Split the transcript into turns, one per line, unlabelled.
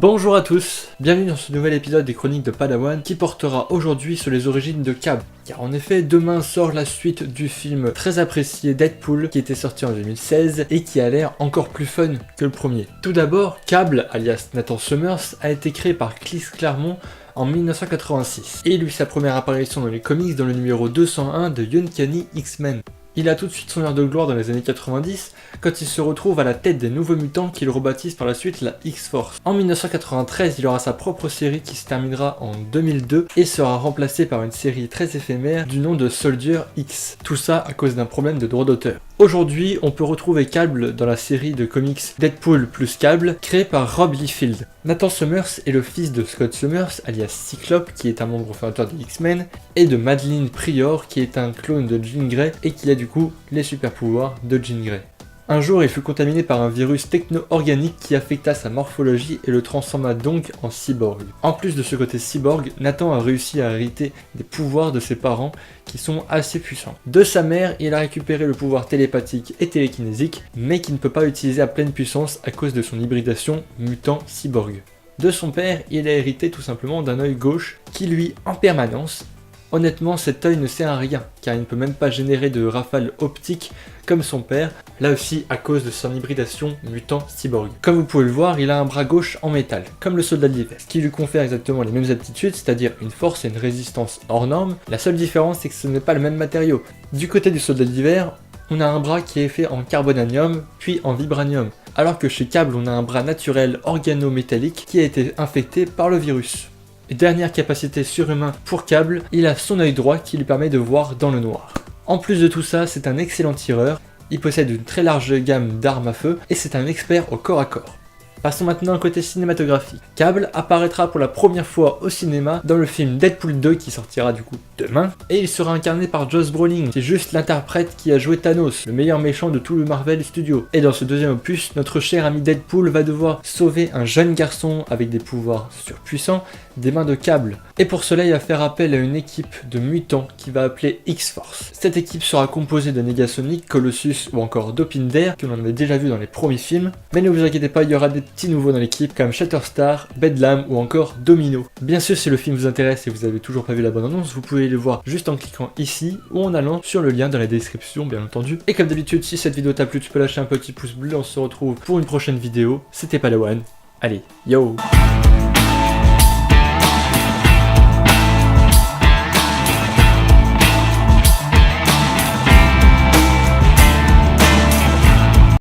Bonjour à tous, bienvenue dans ce nouvel épisode des Chroniques de Padawan qui portera aujourd'hui sur les origines de Cable. Car en effet, demain sort la suite du film très apprécié Deadpool qui était sorti en 2016 et qui a l'air encore plus fun que le premier. Tout d'abord, Cable, alias Nathan Summers, a été créé par Chris Claremont en 1986 et il eut sa première apparition dans les comics dans le numéro 201 de Uncanny X-Men. Il a tout de suite son heure de gloire dans les années 90 quand il se retrouve à la tête des nouveaux mutants qu'il rebaptise par la suite la X-Force. En 1993, il aura sa propre série qui se terminera en 2002 et sera remplacée par une série très éphémère du nom de Soldier X. Tout ça à cause d'un problème de droit d'auteur. Aujourd'hui, on peut retrouver Cable dans la série de comics Deadpool plus Cable, créée par Rob Liefeld. Nathan Summers est le fils de Scott Summers, alias Cyclope, qui est un membre fondateur des X-Men, et de Madeline Pryor, qui est un clone de Jean Grey et qui a du coup les super pouvoirs de Jean Grey. Un jour, il fut contaminé par un virus techno-organique qui affecta sa morphologie et le transforma donc en cyborg. En plus de ce côté cyborg, Nathan a réussi à hériter des pouvoirs de ses parents qui sont assez puissants. De sa mère, il a récupéré le pouvoir télépathique et télékinésique, mais qui ne peut pas utiliser à pleine puissance à cause de son hybridation mutant-cyborg. De son père, il a hérité tout simplement d'un œil gauche qui lui, en permanence, honnêtement, cet œil ne sert à rien, car il ne peut même pas générer de rafales optiques comme son père, là aussi à cause de son hybridation mutant-cyborg. Comme vous pouvez le voir, il a un bras gauche en métal, comme le soldat d'hiver, ce qui lui confère exactement les mêmes aptitudes, c'est-à-dire une force et une résistance hors norme. La seule différence, c'est que ce n'est pas le même matériau. Du côté du soldat d'hiver, on a un bras qui est fait en carbonanium, puis en vibranium, alors que chez Cable, on a un bras naturel organo-métallique qui a été infecté par le virus. Et dernière capacité surhumaine pour Cable, il a son œil droit qui lui permet de voir dans le noir. En plus de tout ça, c'est un excellent tireur, il possède une très large gamme d'armes à feu et c'est un expert au corps à corps. Passons maintenant au côté cinématographique. Cable apparaîtra pour la première fois au cinéma dans le film Deadpool 2 qui sortira du coup demain, et il sera incarné par Josh Brolin, qui est juste l'interprète qui a joué Thanos, le meilleur méchant de tout le Marvel Studio. Et dans ce deuxième opus, notre cher ami Deadpool va devoir sauver un jeune garçon avec des pouvoirs surpuissants des mains de Cable. Et pour cela, il va faire appel à une équipe de mutants qu'il va appeler X-Force. Cette équipe sera composée de Negasonic, Colossus ou encore Dopinder, que l'on avait déjà vu dans les premiers films. Mais ne vous inquiétez pas, il y aura des petits nouveaux dans l'équipe comme Shatterstar, Bedlam ou encore Domino. Bien sûr, si le film vous intéresse et vous avez toujours pas vu la bande-annonce, vous pouvez le voir juste en cliquant ici ou en allant sur le lien dans la description bien entendu. Et comme d'habitude, si cette vidéo t'a plu, tu peux lâcher un petit pouce bleu, on se retrouve pour une prochaine vidéo. C'était Padawan, allez, yo!